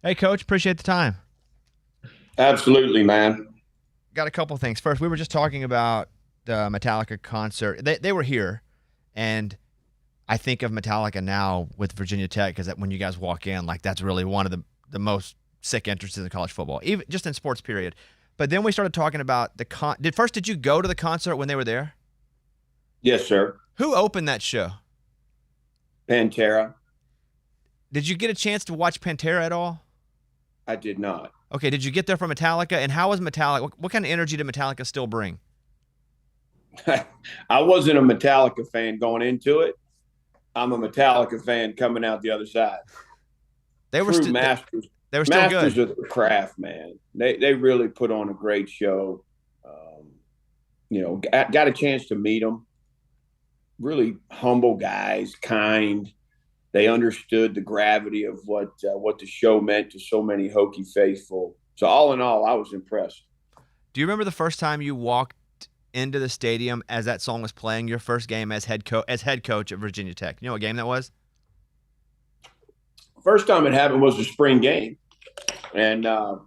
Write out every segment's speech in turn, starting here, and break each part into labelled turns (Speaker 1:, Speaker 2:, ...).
Speaker 1: Hey, Coach, appreciate the time.
Speaker 2: Absolutely, man.
Speaker 1: Got a couple things. First, we were just talking about the Metallica concert. They were here, and I think of Metallica now with Virginia Tech because when you guys walk in, like that's really one of the most sick entrances in college football, even just in sports. Period. But then we started talking about the Did you go to the concert when they were there?
Speaker 2: Yes, sir.
Speaker 1: Who opened that show?
Speaker 2: Pantera.
Speaker 1: Did you get a chance to watch Pantera at all?
Speaker 2: I did not.
Speaker 1: Okay, did you get there from Metallica? And how was Metallica? What kind of energy did Metallica still bring?
Speaker 2: I wasn't a Metallica fan going into it. I'm a Metallica fan coming out the other side.
Speaker 1: They were
Speaker 2: True
Speaker 1: still
Speaker 2: masters,
Speaker 1: they were still
Speaker 2: masters
Speaker 1: good.
Speaker 2: of the craft, man. They really put on a great show. Got a chance to meet them. Really humble guys, kind. They understood the gravity of what the show meant to so many Hokie faithful. So all in all, I was impressed.
Speaker 1: Do you remember the first time you walked into the stadium as that song was playing? Your first game as head coach at Virginia Tech. You know what game that was?
Speaker 2: First time it happened was the spring game, and I'm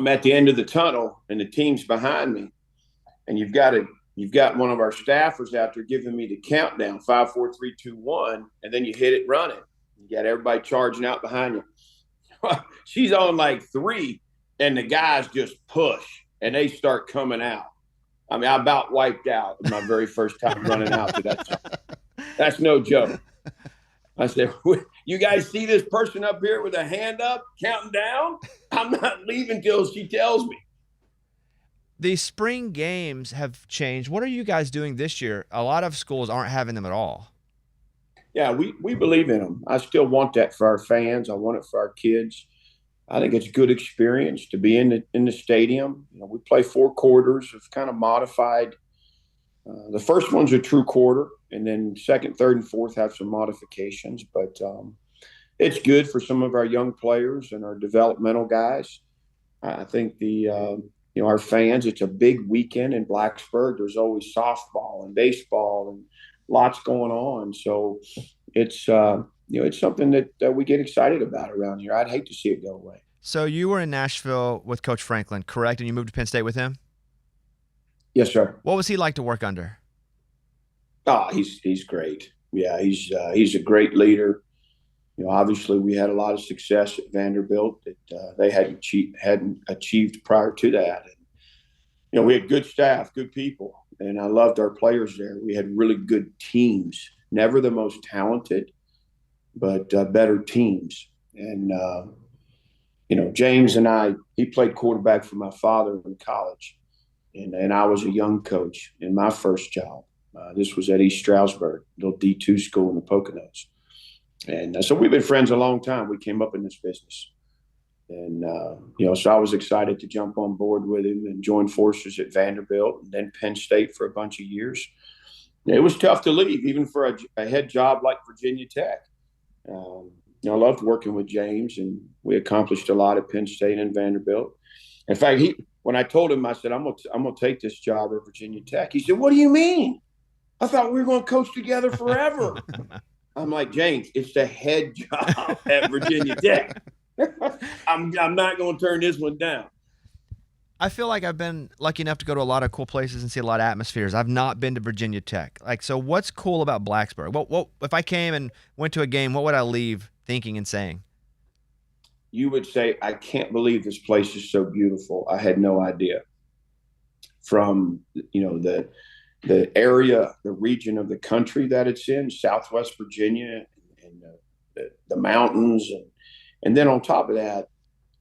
Speaker 2: at the end of the tunnel, and the team's behind me, and you've got one of our staffers out there giving me the countdown 5, 4, 3, 2, 1, and then you hit it running. You got everybody charging out behind you. She's on like 3, and the guys just push, and they start coming out. I mean, I about wiped out my very first time running out to that song. That's no joke. I said, you guys see this person up here with a hand up, counting down? I'm not leaving till she tells me.
Speaker 1: The spring games have changed. What are you guys doing this year? A lot of schools aren't having them at all.
Speaker 2: Yeah, we believe in them. I still want that for our fans. I want it for our kids. I think it's a good experience to be in the stadium. We play 4 quarters of kind of modified. The first one's a true quarter, and then second, third, and fourth have some modifications. But it's good for some of our young players and our developmental guys. I think our fans. It's a big weekend in Blacksburg. There's always softball and baseball and lots going on. So it's something that we get excited about around here. I'd hate to see it go away.
Speaker 1: So you were in Nashville with Coach Franklin, correct? And you moved to Penn State with him?
Speaker 2: Yes, sir.
Speaker 1: What was he like to work under?
Speaker 2: Oh, he's great. Yeah, he's a great leader. Obviously we had a lot of success at Vanderbilt that they hadn't achieved prior to that. And we had good staff, good people, and I loved our players there. We had really good teams, never the most talented, but better teams. And James and he played quarterback for my father in college, and I was a young coach in my first job. This was at East Stroudsburg, little D2 school in the Poconos. And so we've been friends a long time. We came up in this business. And, so I was excited to jump on board with him and join forces at Vanderbilt and then Penn State for a bunch of years. It was tough to leave, even for a head job like Virginia Tech. I loved working with James, and we accomplished a lot at Penn State and Vanderbilt. In fact, when I told him, I said, I'm gonna take this job at Virginia Tech. He said, "What do you mean? I thought we were going to coach together forever." I'm like, "James, it's the head job at Virginia Tech. I'm not going to turn this one down."
Speaker 1: I feel like I've been lucky enough to go to a lot of cool places and see a lot of atmospheres. I've not been to Virginia Tech. So what's cool about Blacksburg? What if I came and went to a game, what would I leave thinking and saying?
Speaker 2: You would say, "I can't believe this place is so beautiful. I had no idea." From, the area, the region of the country that it's in, Southwest Virginia, and the mountains. And then on top of that,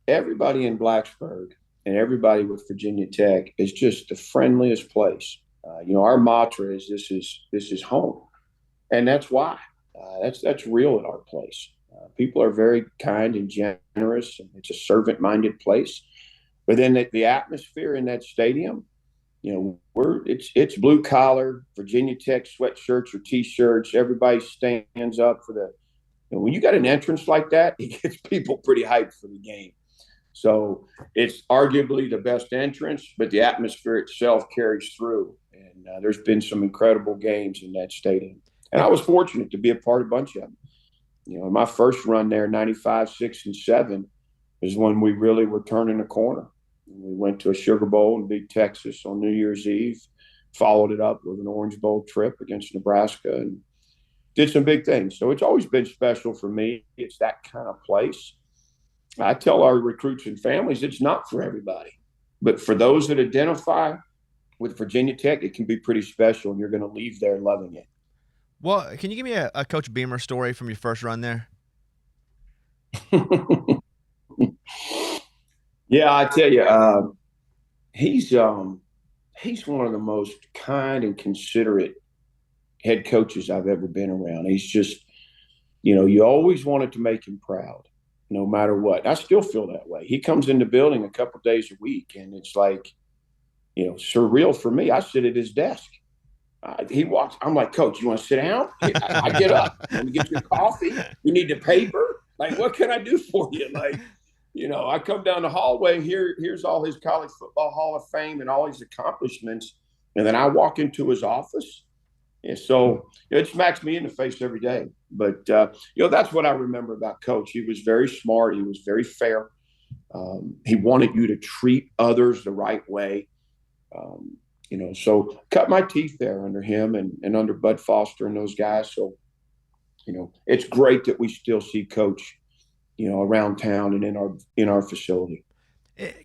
Speaker 2: everybody in Blacksburg and everybody with Virginia Tech is just the friendliest place. Our mantra is this is home, and that's why. That's real at our place. People are very kind and generous, and it's a servant-minded place. But then the atmosphere in that stadium, it's blue collar Virginia Tech sweatshirts or T-shirts. Everybody stands up for the. When you got an entrance like that, it gets people pretty hyped for the game. So it's arguably the best entrance, but the atmosphere itself carries through. And there's been some incredible games in that stadium. And I was fortunate to be a part of a bunch of them. In my first run there, 95, 6, and 7, is when we really were turning a corner. We went to a Sugar Bowl and beat Texas on New Year's Eve, followed it up with an Orange Bowl trip against Nebraska, and did some big things. So it's always been special for me. It's that kind of place. I tell our recruits and families it's not for everybody, but for those that identify with Virginia Tech, it can be pretty special, and you're going to leave there loving it.
Speaker 1: Well, can you give me a Coach Beamer story from your first run there?
Speaker 2: Yeah, I tell you, he's he's one of the most kind and considerate head coaches I've ever been around. He's just, you always wanted to make him proud, no matter what. I still feel that way. He comes in the building a couple days a week, and it's like, surreal for me. I sit at his desk. He walks. I'm like, Coach, you want to sit down? I get up. Let me get your coffee. You need the paper. Like, what can I do for you? Like, I come down the hallway. Here's all his college football Hall of Fame and all his accomplishments, and then I walk into his office. And so it smacks me in the face every day. But that's what I remember about Coach. He was very smart. He was very fair. He wanted you to treat others the right way. So cut my teeth there under him and under Bud Foster and those guys. So, it's great that we still see Coach, around town and in our facility.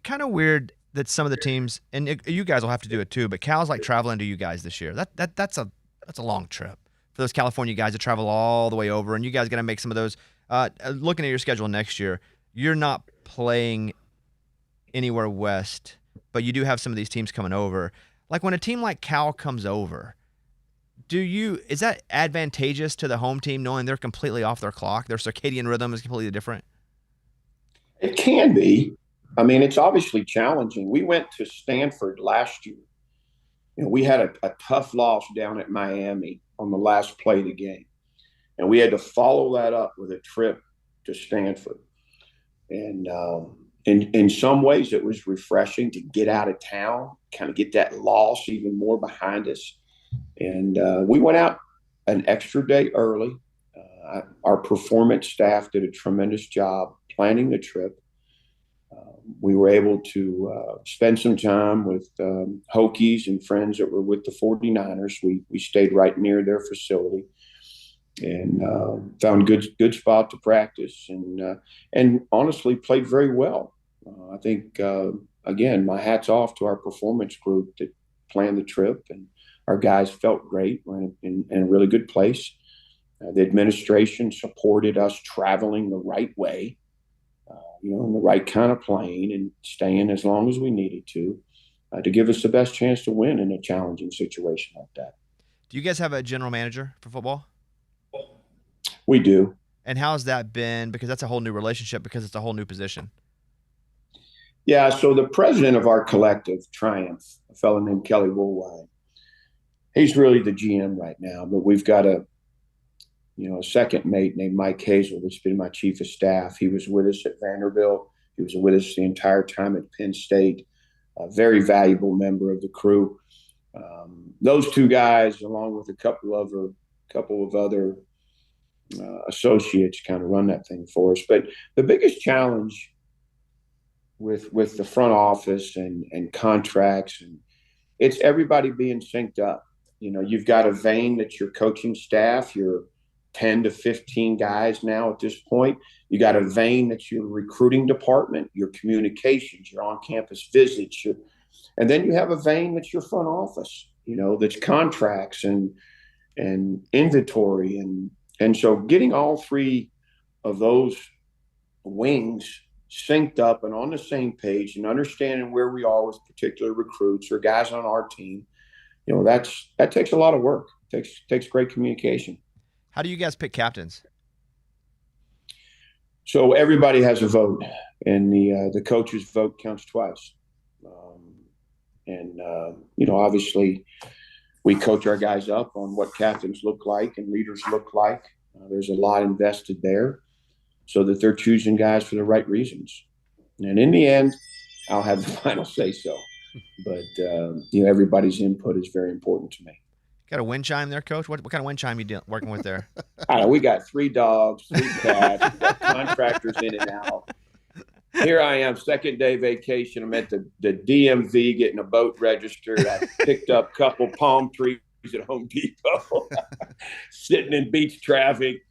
Speaker 1: Kind of weird that some of the teams, and you guys will have to do it too, but Cal's like traveling to you guys this year. That's a long trip for those California guys to travel all the way over, and you guys got to make some of those. Looking at your schedule next year, you're not playing anywhere west, but you do have some of these teams coming over. Like when a team like Cal comes over, is that advantageous to the home team knowing they're completely off their clock? Their circadian rhythm is completely different.
Speaker 2: It can be. I mean, it's obviously challenging. We went to Stanford last year. We had a tough loss down at Miami on the last play of the game. And we had to follow that up with a trip to Stanford. And in some ways, it was refreshing to get out of town, kind of get that loss even more behind us. And we went out an extra day early. Our performance staff did a tremendous job planning the trip. We were able to spend some time with Hokies and friends that were with the 49ers. We stayed right near their facility and found good spot to practice and honestly played very well. I think, again, my hat's off to our performance group that planned the trip, and our guys felt great. We're in a really good place. The administration supported us traveling the right way, in the right kind of plane and staying as long as we needed to give us the best chance to win in a challenging situation like that.
Speaker 1: Do you guys have a general manager for football?
Speaker 2: We do.
Speaker 1: And how's that been? Because that's a whole new relationship because it's a whole new position.
Speaker 2: Yeah, so the president of our collective, Triumph, a fellow named Kelly Woolwine, he's really the GM right now, but we've got a second mate named Mike Hazel that's been my chief of staff. He was with us at Vanderbilt. He was with us the entire time at Penn State, a very valuable member of the crew. Those two guys, along with a couple of other associates, kind of run that thing for us. But the biggest challenge with the front office and contracts, and it's everybody being synced up. You've got a vein that's your coaching staff, your 10 to 15 guys now at this point. You got a vein that's your recruiting department, your communications, your on-campus visits, and then you have a vein that's your front office, that's contracts and inventory. And so getting all three of those wings synced up and on the same page and understanding where we are with particular recruits or guys on our team, that takes a lot of work. It takes great communication.
Speaker 1: How do you guys pick captains?
Speaker 2: So everybody has a vote, and the coach's vote counts twice. Obviously, we coach our guys up on what captains look like and leaders look like. There's a lot invested there so that they're choosing guys for the right reasons. And in the end, I'll have the final say so. But, everybody's input is very important to me.
Speaker 1: Got a wind chime there, Coach? What kind of wind chime you working with there?
Speaker 2: I don't know. We got 3 dogs, 3 cats, we got contractors in and out. Here I am, second day vacation. I'm at the DMV getting a boat registered. I picked up a couple palm trees at Home Depot, sitting in beach traffic.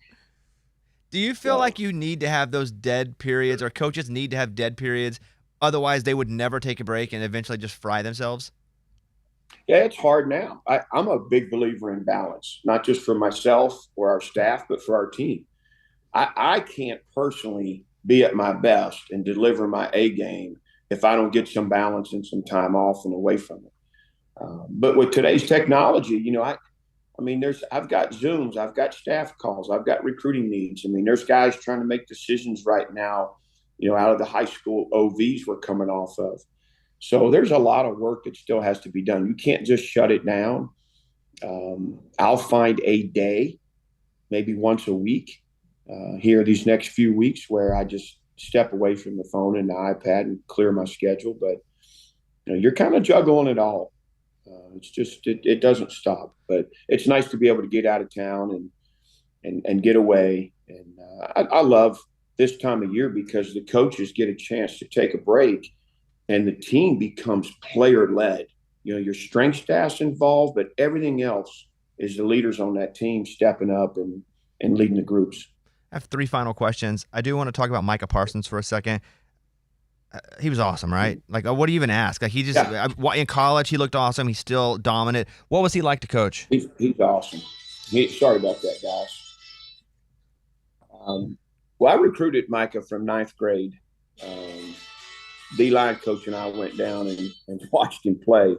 Speaker 1: Do you feel like you need to have those dead periods, or coaches need to have dead periods? Otherwise, they would never take a break and eventually just fry themselves?
Speaker 2: Yeah, it's hard now. I'm a big believer in balance, not just for myself or our staff, but for our team. I can't personally be at my best and deliver my A game if I don't get some balance and some time off and away from it. But with today's technology, I've got Zooms, I've got staff calls, I've got recruiting needs. I mean, there's guys trying to make decisions right now, out of the high school OVs we're coming off of. So there's a lot of work that still has to be done. You can't just shut it down. I'll find a day, maybe once a week, here these next few weeks, where I just step away from the phone and the iPad and clear my schedule. But you're kind of juggling it all. It's just it doesn't stop. But it's nice to be able to get out of town and get away. And I love this time of year because the coaches get a chance to take a break, and the team becomes player-led. Your strength staff's involved, but everything else is the leaders on that team stepping up and leading the groups.
Speaker 1: I have 3 final questions. I do want to talk about Micah Parsons for a second. He was awesome, right? Like, what do you even ask? Like, he just in college, he looked awesome. He's still dominant. What was he like to coach?
Speaker 2: He's awesome. Sorry about that, guys. Well, I recruited Micah from 9th grade. D-line coach and I went down and watched him play.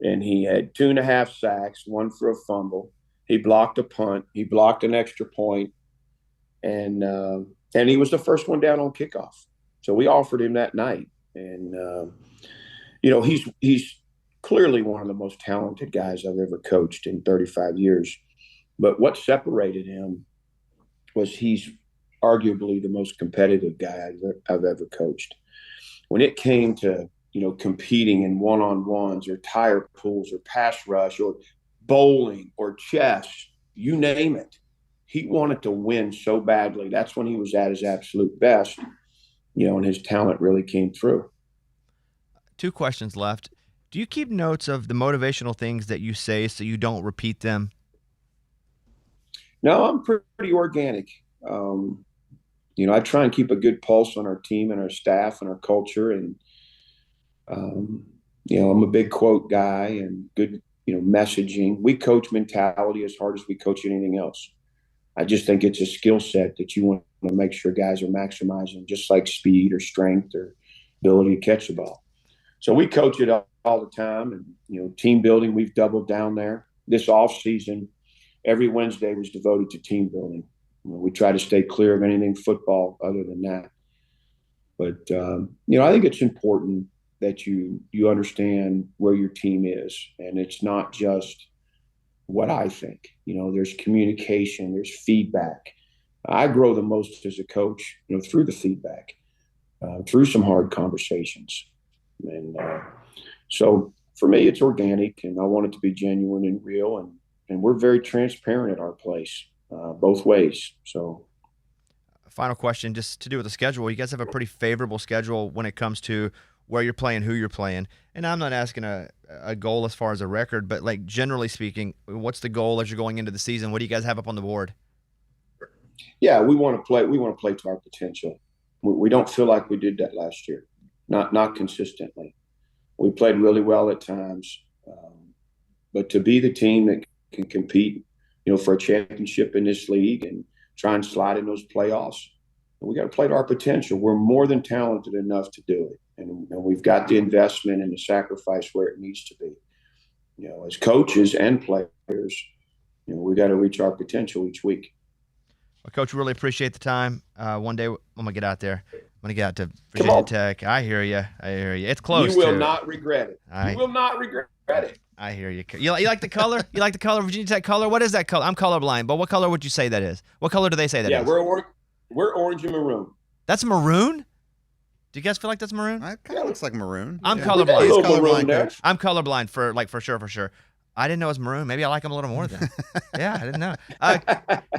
Speaker 2: And he had 2.5 sacks, 1 for a fumble. He blocked a punt. He blocked an extra point. And he was the first one down on kickoff. So we offered him that night. And, he's clearly one of the most talented guys I've ever coached in 35 years. But what separated him was he's arguably the most competitive guy I've ever coached. When it came to, competing in one-on-ones or tire pulls or pass rush or bowling or chess, you name it, he wanted to win so badly. That's when he was at his absolute best, and his talent really came through.
Speaker 1: 2 questions left. Do you keep notes of the motivational things that you say so you don't repeat them?
Speaker 2: No, I'm pretty organic. I try and keep a good pulse on our team and our staff and our culture. And, I'm a big quote guy and good, messaging. We coach mentality as hard as we coach anything else. I just think it's a skill set that you want to make sure guys are maximizing, just like speed or strength or ability to catch the ball. So we coach it all the time. And, team building, we've doubled down there. This off season, every Wednesday was devoted to team building. We try to stay clear of anything football other than that. But, I think it's important that you understand where your team is. And it's not just what I think. There's communication, there's feedback. I grow the most as a coach, through the feedback, through some hard conversations. And so for me, it's organic, and I want it to be genuine and real. And we're very transparent at our place. Both ways. So,
Speaker 1: final question, just to do with the schedule. You guys have a pretty favorable schedule when it comes to where you're playing, who you're playing. And I'm not asking a goal as far as a record, but like generally speaking, what's the goal as you're going into the season? What do you guys have up on the board?
Speaker 2: Yeah, we want to play. We want to play to our potential. We don't feel like we did that last year. Not consistently. We played really well at times, but to be the team that can compete, for a championship in this league and try and slide in those playoffs, we got to play to our potential. We're more than talented enough to do it. And we've got the investment and the sacrifice where it needs to be. As coaches and players, we got to reach our potential each week.
Speaker 1: Well, Coach, really appreciate the time. One day I'm going to get out there. I'm going to get out to Virginia Tech. I hear you. It's close.
Speaker 2: You will not regret it. You will not regret it.
Speaker 1: I hear you. You like the color? You like the color, Virginia Tech color? What is that color? I'm colorblind, but what color would you say that is? What color do they say that is?
Speaker 2: Yeah, we're orange and maroon.
Speaker 1: That's maroon? Do you guys feel like that's maroon?
Speaker 3: It kind of looks like maroon.
Speaker 1: I'm colorblind.
Speaker 2: Maroon,
Speaker 1: I'm colorblind for sure. I didn't know it was maroon. Maybe I like him a little more then. Yeah, I didn't know.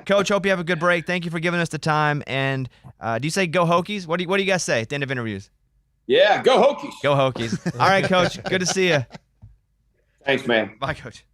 Speaker 1: Coach, hope you have a good break. Thank you for giving us the time. And do you say go Hokies? What do you guys say at the end of interviews?
Speaker 2: Yeah, go Hokies.
Speaker 1: Go Hokies. All right, Coach. Good to see you.
Speaker 2: Thanks, man.
Speaker 1: Bye, Coach.